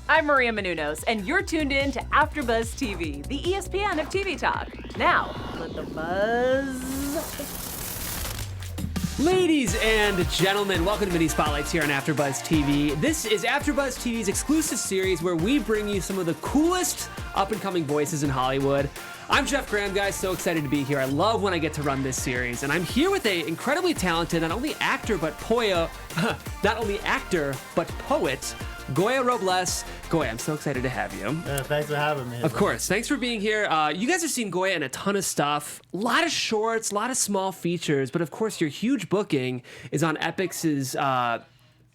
I'm Maria Menounos, and you're tuned in to AfterBuzz TV, the ESPN of TV talk. Now, let the buzz... Ladies and gentlemen, welcome to Mini Spotlights here on AfterBuzz TV. This is AfterBuzz TV's exclusive series where we bring you some of the coolest up-and-coming voices in Hollywood. I'm Jeff Graham, guys, so excited to be here. I love when I get to run this series, and I'm here with a incredibly talented, not only actor, but poet, Goya Robles. Goya, I'm so excited to have you. Thanks for having me. Of course. Thanks for being here. You guys have seen Goya in a ton of stuff. A lot of shorts, a lot of small features, but of course your huge booking is on EPIX's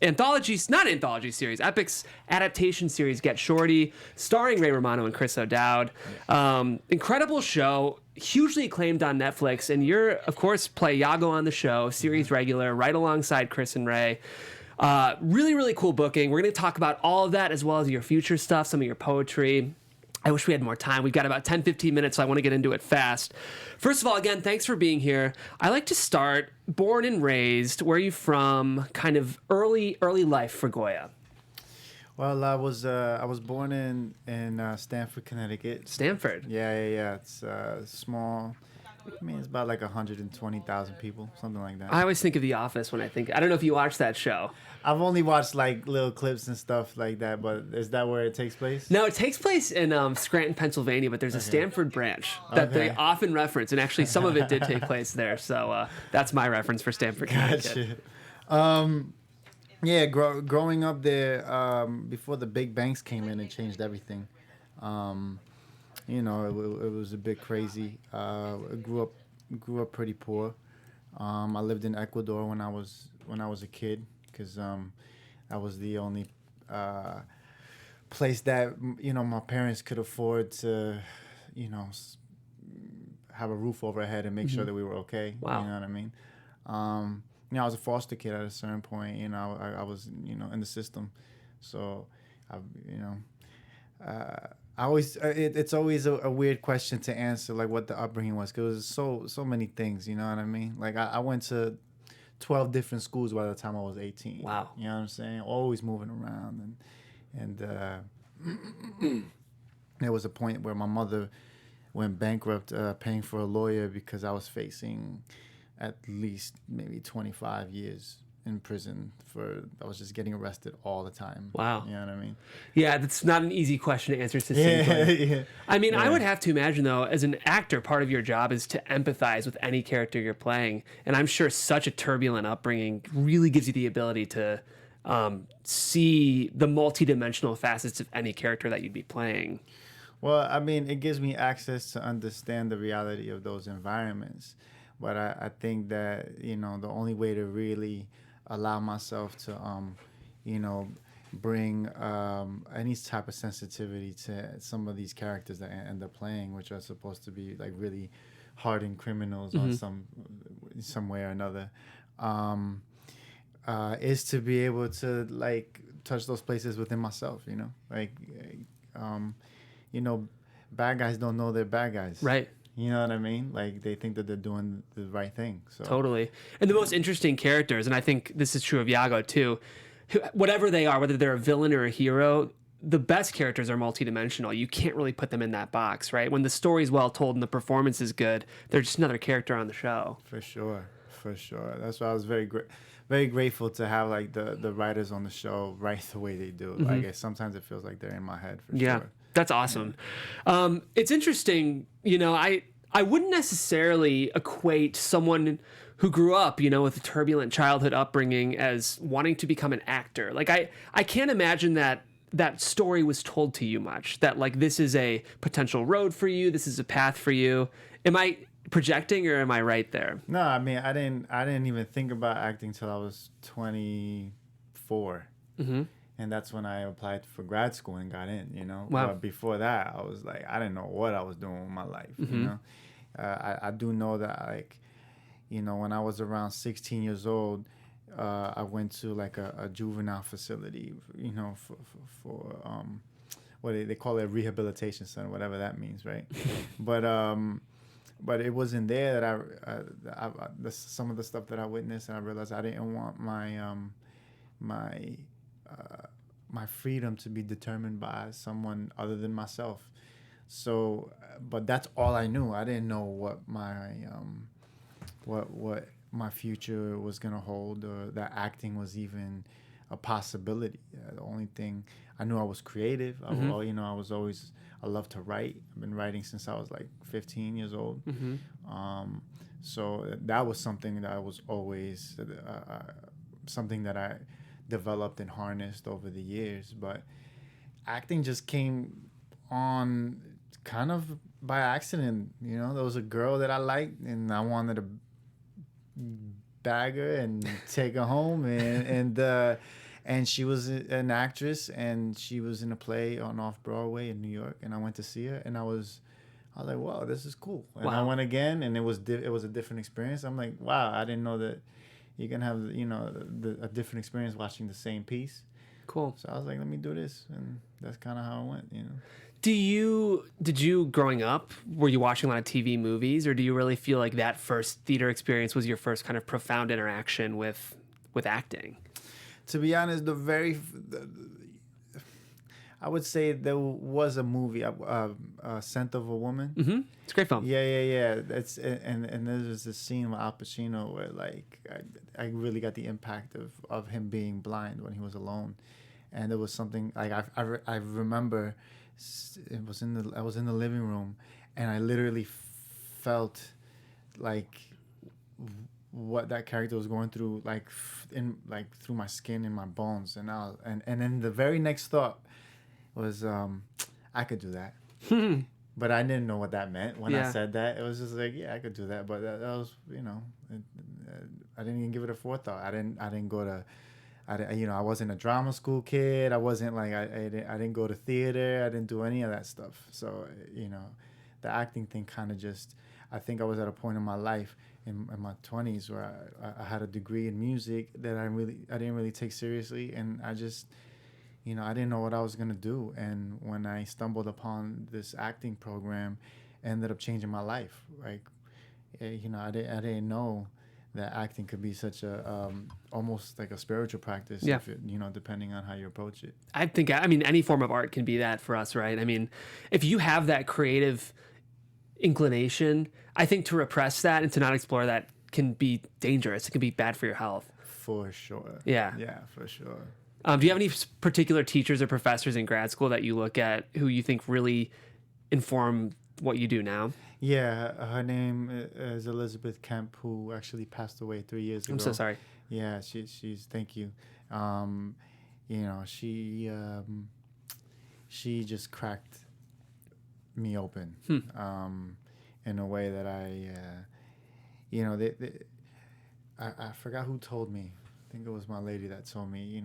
EPIX adaptation series, Get Shorty, starring Ray Romano and Chris O'Dowd. Incredible show, hugely acclaimed on Netflix, and you're, of course, play Yago on the show, series regular, right alongside Chris and Ray. Really, really cool booking. We're going to talk about all of that as well as your future stuff, some of your poetry. I wish we had more time. We've got about 10, 15 minutes, so I want to get into it fast. First of all, again, thanks for being here. I like to start, born and raised, where are you from, kind of early life for Goya? Well, I was born in Stamford, Connecticut. Stanford? Yeah. It's small. I mean, it's about like 120,000 people, something like that. I always think of The Office when I don't know if you watch that show. I've only watched like little clips and stuff like that, but is that where it takes place? No, it takes place in Scranton, Pennsylvania, but there's a Stanford branch that they often reference, and actually some of it did take place there, so that's my reference for Stanford, Connecticut. Yeah, growing up there, before the big banks came in and changed everything, you know, it was a bit crazy. I grew up pretty poor. I lived in Ecuador when I was a kid, because that was the only place that, you know, my parents could afford to, you know, have a roof over our head and make sure that we were okay. Wow. You know what I mean? You know, I was a foster kid at a certain point. You know, I was, you know, in the system, so it's always a weird question to answer, like what the upbringing was, because it was so many things. You know what I mean? Like I went to 12 different schools by the time I was 18. Wow. You know what I'm saying? Always moving around, and there was a point where my mother went bankrupt, paying for a lawyer because I was facing at least maybe 25 years in prison I was just getting arrested all the time. Wow. You know what I mean? Yeah, that's not an easy question to answer succinctly. Yeah. I mean, I would have to imagine, though, as an actor, part of your job is to empathize with any character you're playing. And I'm sure such a turbulent upbringing really gives you the ability to see the multidimensional facets of any character that you'd be playing. Well, I mean, it gives me access to understand the reality of those environments. But I think that, you know, the only way to really allow myself to, you know, bring any type of sensitivity to some of these characters that I end up playing, which are supposed to be like really hardened criminals on some way or another, is to be able to like touch those places within myself. You know, like, you know, bad guys don't know they're bad guys. Right. You know what I mean? Like, they think that they're doing the right thing. So. Totally. And the most interesting characters, and I think this is true of Yago too, whatever they are, whether they're a villain or a hero, the best characters are multidimensional. You can't really put them in that box, right? When the story's well told and the performance is good, they're just another character on the show. For sure. That's why I was very grateful to have like the writers on the show write the way they do. Like, sometimes it feels like they're in my head, for sure. That's awesome. It's interesting, you know, I wouldn't necessarily equate someone who grew up, you know, with a turbulent childhood upbringing as wanting to become an actor. Like, I can't imagine that story was told to you much, that like this is a potential road for you, this is a path for you. Am I projecting or am I right there? No, I mean, I didn't even think about acting till I was 24. And that's when I applied for grad school and got in, you know. Wow. But before that, I was like, I didn't know what I was doing with my life, you know. I do know that, like, you know, when I was around 16 years old, I went to like a juvenile facility, you know, for what they call it, a rehabilitation center, whatever that means, right? But it wasn't there that some of the stuff that I witnessed, and I realized I didn't want my my freedom to be determined by someone other than myself. So, but that's all I knew. I didn't know what my future was gonna hold, or that acting was even a possibility. The only thing I knew, I was creative. I was always, I love to write. I've been writing since I was like 15 years old. So that was something that I was always something that I developed and harnessed over the years. But acting just came on kind of by accident. There was a girl that I liked, and I wanted to bag her and take her home, and she was an actress, and she was in a play on Off-Broadway in New York, and I went to see her, and I was like, wow, this is cool. And I went again, and it was a different experience. I'm like, wow, I didn't know that you can have a different experience watching the same piece. Cool. So I was like, let me do this, and that's kind of how it went. Did you growing up, were you watching a lot of TV movies, or do you really feel like that first theater experience was your first kind of profound interaction with acting? To be honest, I would say there was a movie, Scent of a Woman. Mm-hmm. It's a great film. Yeah. That's and there's this scene with Al Pacino where like I really got the impact of him being blind when he was alone, and there was something like I remember. I was in the living room, and I literally felt like what that character was going through, through my skin and my bones, and then the very next thought was, I could do that, but I didn't know what that meant when I said that. It was just like, yeah, I could do that, but that was, I didn't even give it a forethought. I didn't go to. I wasn't a drama school kid. I wasn't like I didn't go to theater. I didn't do any of that stuff. So the acting thing kind of just. I think I was at a point in my life in my 20s where I had a degree in music that I didn't really take seriously, and I just I didn't know what I was gonna do. And when I stumbled upon this acting program, it ended up changing my life. Like I didn't know that acting could be such a almost like a spiritual practice, if it, depending on how you approach it. I think any form of art can be that for us, right? I mean, if you have that creative inclination, I think to repress that and to not explore that can be dangerous. It can be bad for your health. For sure. Yeah, for sure. Do you have any particular teachers or professors in grad school that you look at who you think really inform what you do now? Yeah, her name is Elizabeth Kemp, who actually passed away 3 years ago. I'm so sorry. Yeah, she's thank you. She just cracked me open in a way that I forgot who told me. I think it was my lady that told me,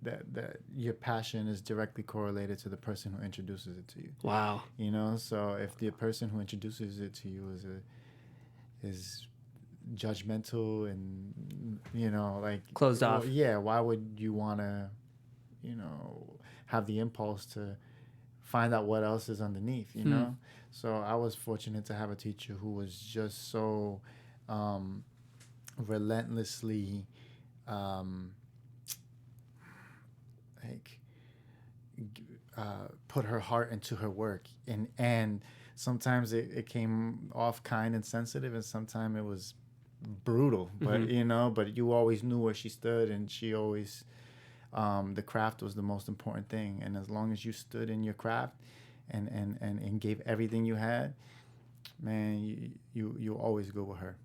that your passion is directly correlated to the person who introduces it to you. Wow. So if the person who introduces it to you is judgmental and closed off. Yeah, why would you want to, have the impulse to find out what else is underneath, So I was fortunate to have a teacher who was just so relentlessly put her heart into her work, and sometimes it came off kind and sensitive, and sometimes it was brutal, but but you always knew where she stood, and she always the craft was the most important thing, and as long as you stood in your craft and gave everything you had, man, you always go with her,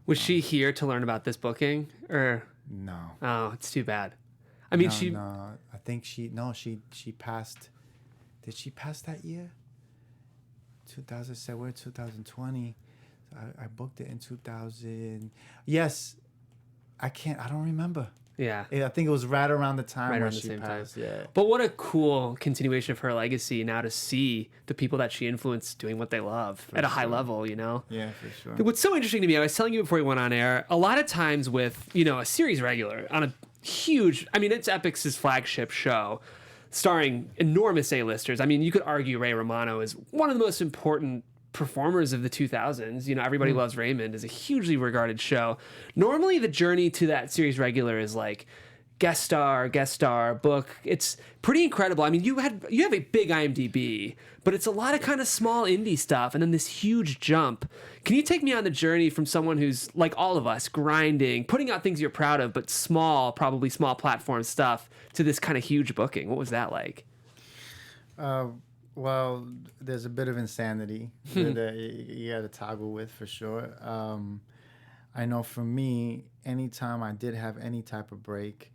Was she here to learn about this booking, or no? Oh, it's too bad. I mean, No, I think she passed. Did she pass that year? 2000, we're 2020. I booked it in 2000. Yes, I don't remember. Yeah. I think it was right around the time right when around the she same passed. time. Yeah. But what a cool continuation of her legacy now to see the people that she influenced doing what they love at a high level, Yeah, for sure. What's so interesting to me, I was telling you before we went on air, a lot of times with, a series regular on a huge, it's EPIX's flagship show, starring enormous A-listers. You could argue Ray Romano is one of the most important performers of the 2000s. Everybody Loves Raymond is a hugely regarded show. Normally the journey to that series regular is like guest star book. It's pretty incredible. I mean, you have a big IMDb, but it's a lot of kind of small indie stuff, and then this huge jump. Can you take me on the journey from someone who's like all of us, grinding, putting out things you're proud of, but probably small platform stuff, to this kind of huge booking? What was that like? Well, there's a bit of insanity that you got to toggle with for sure. I know for me, anytime I did have any type of break,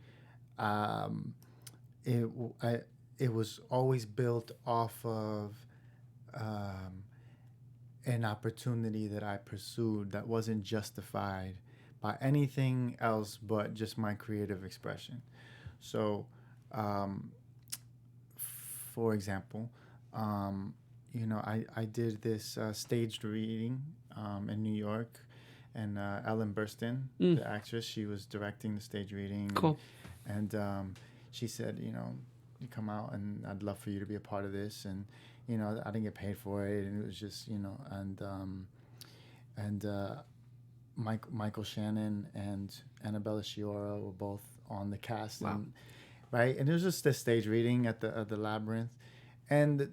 it was always built off of an opportunity that I pursued that wasn't justified by anything else but just my creative expression. So, for example, I did this staged reading in New York, and Ellen Burstyn, the actress, she was directing the stage reading. Cool. And she said, you come out, and I'd love for you to be a part of this. And I didn't get paid for it, and it was just Michael Shannon and Annabella Sciorra were both on the cast. Wow. And, right, and it was just a stage reading at the Labyrinth. And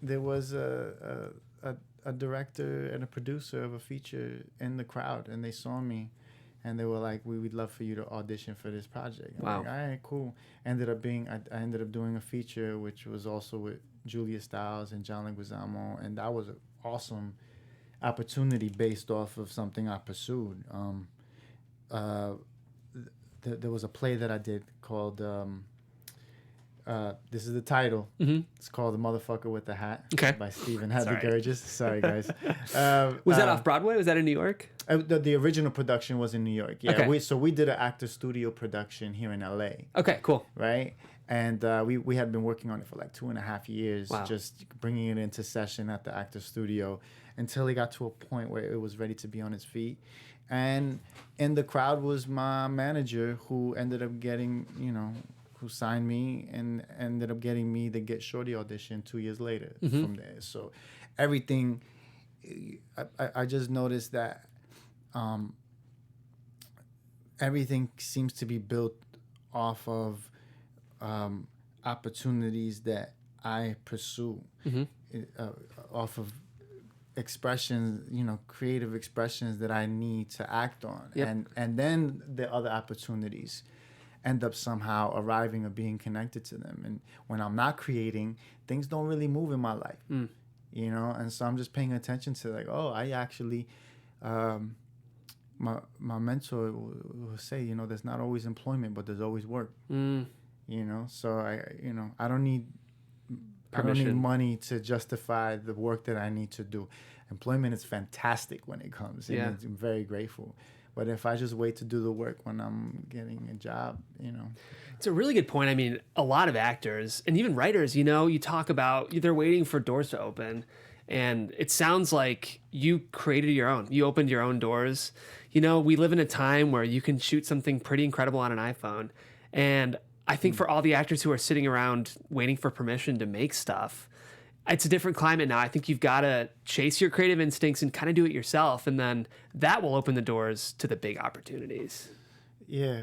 there was a director and a producer of a feature in the crowd, and they saw me, and they were like, "We would love for you to audition for this project." I'm wow. like, all right, cool. I ended up doing a feature, which was also with Julia Stiles and John Leguizamo, and that was an awesome opportunity based off of something I pursued. There was a play that I did called. This is the title. Mm-hmm. It's called The Motherfucker with the Hat by Stephen Hadley Burgess. Sorry, guys. Was that off Broadway? Was that in New York? The original production was in New York. Yeah. Okay. We did an actor studio production here in LA. Okay, cool. Right? And we had been working on it for like 2.5 years, just bringing it into session at the actor studio until it got to a point where it was ready to be on its feet. And in the crowd was my manager, who ended up getting, who signed me and ended up getting me the Get Shorty audition 2 years later from there. So everything, I just noticed that everything seems to be built off of opportunities that I pursue, off of expressions, creative expressions that I need to act on. Yep. And then the other opportunities end up somehow arriving or being connected to them. And when I'm not creating, things don't really move in my life, and so I'm just paying attention to like, I actually, my mentor will say, there's not always employment, but there's always work, so I don't need money to justify the work that I need to do. Employment is fantastic when it comes, and I'm very grateful. But if I just wait to do the work when I'm getting a job, It's a really good point. I mean, a lot of actors and even writers, you talk about they're waiting for doors to open. And it sounds like you created your own. You opened your own doors. We live in a time where you can shoot something pretty incredible on an iPhone. And I think for all the actors who are sitting around waiting for permission to make stuff, it's a different climate now. I think you've got to chase your creative instincts and kind of do it yourself. And then that will open the doors to the big opportunities. Yeah.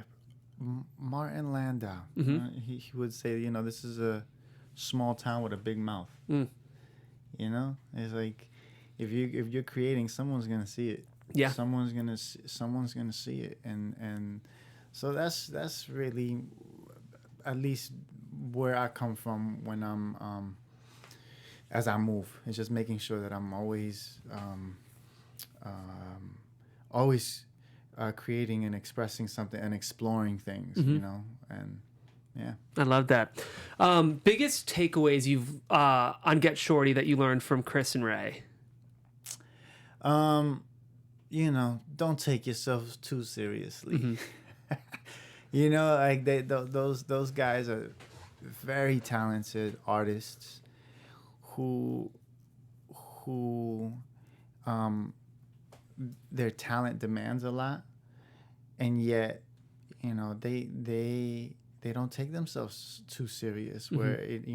Martin Landau, he would say, this is a small town with a big mouth. It's like, if you're creating, someone's going to see it. Yeah. Someone's going to see it. And so that's really, at least where I come from when I'm, as I move. It's just making sure that I'm always creating and expressing something and exploring things, and yeah. I love that. Biggest takeaways you've on Get Shorty that you learned from Chris and Ray? Don't take yourself too seriously. Like those guys are very talented artists who their talent demands a lot, and yet they don't take themselves too serious, where it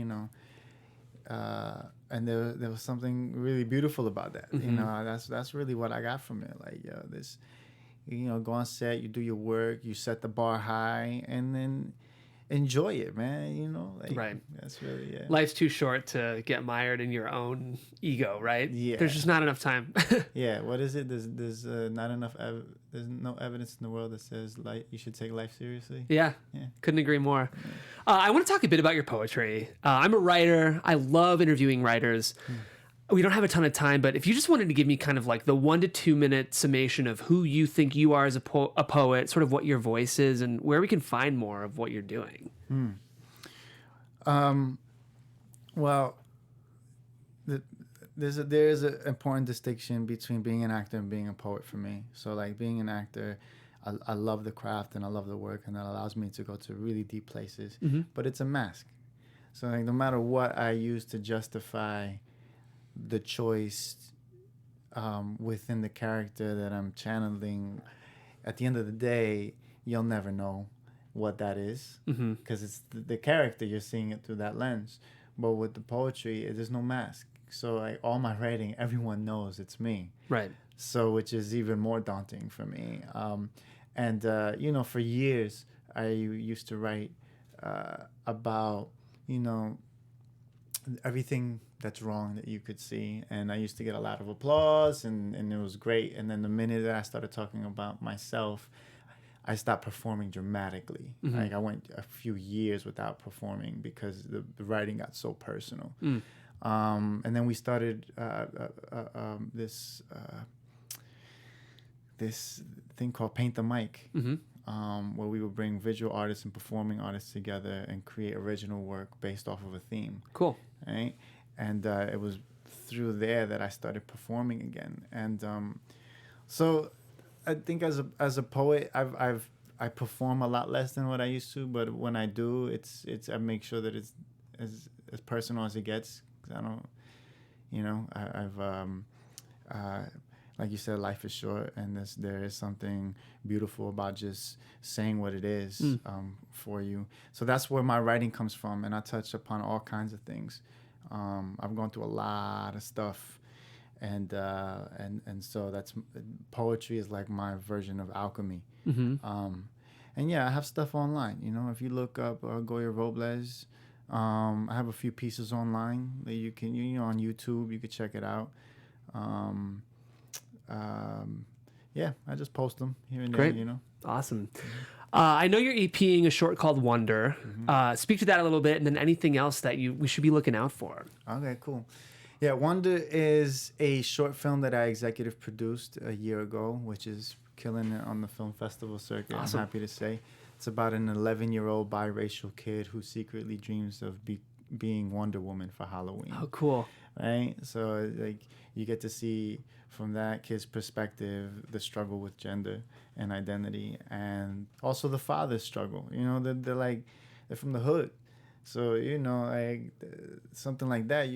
and there was something really beautiful about that. That's really what I got from it. Like, this you know, go on set, you do your work, you set the bar high, and then enjoy it, man. You know, like, Right. that's really it. Life's too short to get mired in your own ego, right? Yeah. There's just not enough time. Yeah, what is it? There's not enough. There's no evidence in the world that says like you should take life seriously. Yeah. Yeah. Couldn't agree more. I want to talk a bit about your poetry. I'm a writer. I love interviewing writers. We don't have a ton of time, but if you just wanted to give me kind of like the 1 to 2 minute summation of who you think you are as a poet, sort of what your voice is, and where we can find more of what you're doing. Well, there is an important distinction between being an actor and being a poet for me. So like being an actor, I love the craft and I love the work, and that allows me to go to really deep places. But it's a mask. So like no matter what I use to justify the choice within the character that I'm channeling, at the end of the day, you'll never know what that is, because it's the character, you're seeing it through that lens. But with the poetry, there's no mask. So like all my writing, everyone knows it's me. Right. So which is even more daunting for me. And you know, for years I used to write about, you know, everything that's wrong that you could see, and I used to get a lot of applause, and it was great. And then the minute that I started talking about myself, I stopped performing dramatically. Like I went a few years without performing because the writing got so personal. And then we started this thing called Paint the Mic, where we would bring visual artists and performing artists together and create original work based off of a theme. Cool. Right? And it was through there that I started performing again. And so I think as a poet, I perform a lot less than what I used to, but when I do, it's I make sure that it's as personal as it gets. 'Cause I don't, you know, I've like you said, life is short, and there is something beautiful about just saying what it is for you. So that's where my writing comes from, and I touch upon all kinds of things. I've gone through a lot of stuff, and so that's poetry is like my version of alchemy. And yeah, I have stuff online. You know, if you look up Goya Robles, I have a few pieces online that you can, you know, on YouTube, you could check it out. Yeah, I just post them here and there, you know. Awesome. I know you're EPing a short called Wonder. Speak to that a little bit, and then anything else that we should be looking out for. Okay, cool. Yeah, Wonder is a short film that I executive produced a year ago, which is killing it on the film festival circuit. Awesome. I'm happy to say. It's about an 11-year-old biracial kid who secretly dreams of being Wonder Woman for Halloween. Oh, cool. Right? So like you get to see from that kid's perspective the struggle with gender and identity, and also the father's struggle. You know, they're from the hood, so you know, like something like that.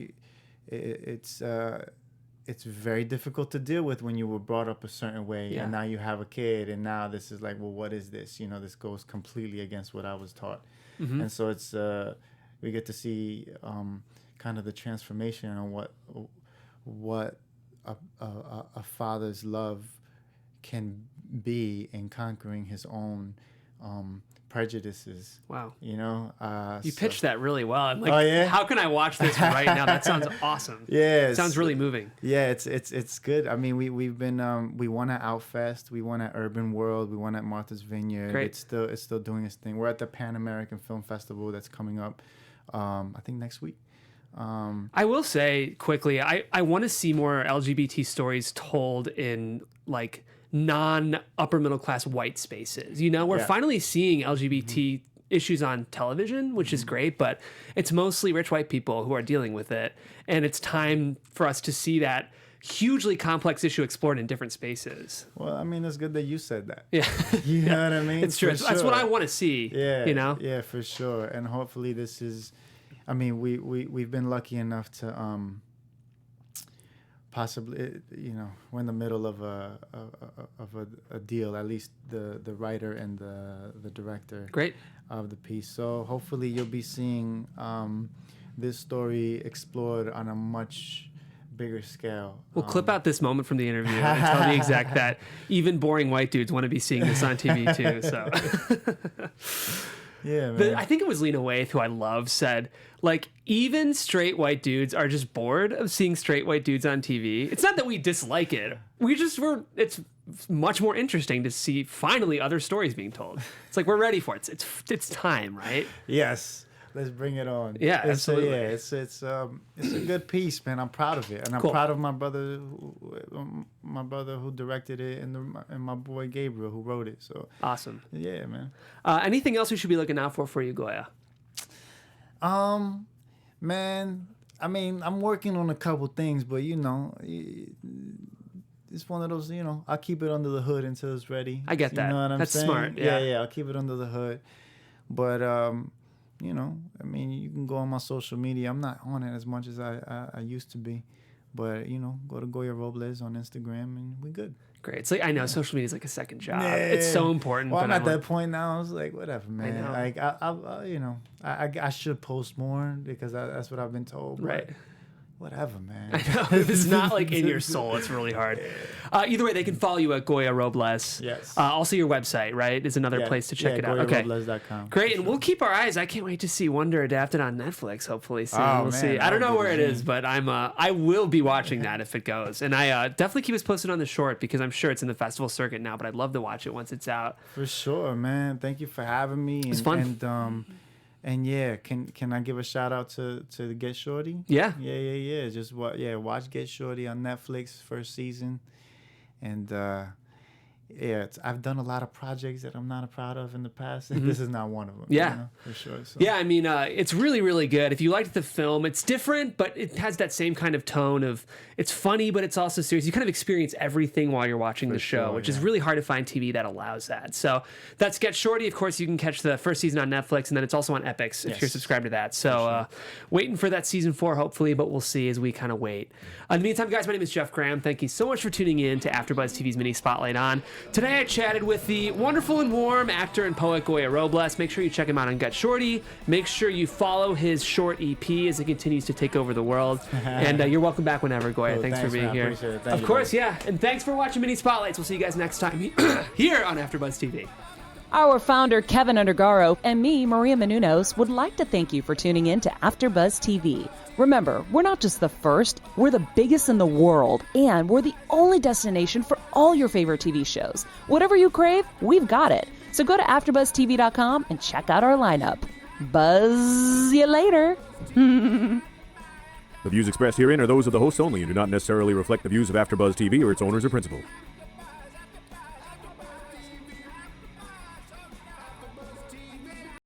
It's very difficult to deal with when you were brought up a certain way, and now you have a kid, and now this is like, well, what is this? You know, this goes completely against what I was taught, and so it's we get to see kind of the transformation on what a father's love can be in conquering his own prejudices. Wow. You know, you pitched that really well. I'm like, oh, yeah? How can I watch this right now? That sounds awesome. Yeah, it sounds really moving. Yeah, it's good. I mean, we've been we won at Outfest, we won at Urban World, we won at Martha's Vineyard. Great. It's still doing its thing. We're at the Pan American Film Festival that's coming up, I think next week. I will say quickly, I want to see more LGBT stories told in like non-upper middle class white spaces. You know, we're finally seeing LGBT issues on television, which is great, but it's mostly rich white people who are dealing with it. And it's time for us to see that hugely complex issue explored in different spaces. Well, I mean, it's good that you said that. Yeah. You know what I mean? It's true. That's what I want to see. Yeah. You know? Yeah, for sure. And hopefully this is, I mean, we've been lucky enough to possibly, you know, we're in the middle of a deal, at least the writer and the director Great. of the piece. So hopefully you'll be seeing this story explored on a much bigger scale. We'll clip out this moment from the interview and tell the exec that even boring white dudes want to be seeing this on TV too. So. Yeah, man. I think it was Lena Waithe, who I love, said, like, even straight white dudes are just bored of seeing straight white dudes on TV. It's not that we dislike it. It's much more interesting to see finally other stories being told. It's like we're ready for it. It's time, right? Yes. Let's bring it on. Yeah, absolutely. It's a good piece, man. I'm proud of it, and I'm Cool. proud of my brother who directed it, and my boy Gabriel who wrote it. So Awesome. yeah, man. Anything else we should be looking out for you, Goya? Man, I mean, I'm working on a couple things, but it's one of those, I'll keep it under the hood until it's ready. I get that. You know what I'm That's saying? smart. Yeah. I'll keep it under the hood. But I mean, you can go on my social media. I'm not on it as much as I used to be. But, go to Goya Robles on Instagram and we good. Great. It's like, I know social media is like a second job. It's so important. Well, but I'm at that point now. I was like, whatever, man. know. Like, I should post more because that's what I've been told. Right. Whatever, man. I know. If it's not like in your soul, it's really hard. Either way, they can follow you at Goya Robles. Yes. Also, your website, right, is another place to check it out. Okay. GoyaRobles.com. Great, and we'll keep our eyes. I can't wait to see Wonder adapted on Netflix. Hopefully soon. Oh, We'll man, see. I don't that know would where be it the is, but I will be watching that if it goes. And I definitely keep us posted on the short because I'm sure it's in the festival circuit now. But I'd love to watch it once it's out. For sure, man. Thank you for having me. It's fun. And yeah, can I give a shout out to Get Shorty? Yeah. Yeah. Just watch Get Shorty on Netflix, first season. And I've done a lot of projects that I'm not proud of in the past. And this is not one of them. Yeah. For sure. So. Yeah, I mean, it's really, really good. If you liked the film, it's different, but it has that same kind of tone of it's funny, but it's also serious. You kind of experience everything while you're watching the show, which is really hard to find TV that allows that. So that's Get Shorty. Of course, you can catch the first season on Netflix, and then it's also on EPIX if you're subscribed to that. So waiting for that season 4, hopefully, but we'll see as we kind of wait. In the meantime, guys, my name is Jeff Graham. Thank you so much for tuning in to AfterBuzz TV's mini Spotlight On. Today, I chatted with the wonderful and warm actor and poet Goya Robles. Make sure you check him out on Get Shorty. Make sure you follow his short EP as it continues to take over the world. And you're welcome back whenever, Goya. Cool, thanks for being man. here. Appreciate it. Of course, yeah. And thanks for watching Mini Spotlights. We'll see you guys next time here on AfterBuzz TV. Our founder, Keven Undergaro, and me, Maria Menounos, would like to thank you for tuning in to AfterBuzz TV. Remember, we're not just the first, we're the biggest in the world, and we're the only destination for all your favorite TV shows. Whatever you crave, we've got it. So go to AfterBuzzTV.com and check out our lineup. Buzz you later. The views expressed herein are those of the hosts only and do not necessarily reflect the views of AfterBuzz TV or its owners or principals.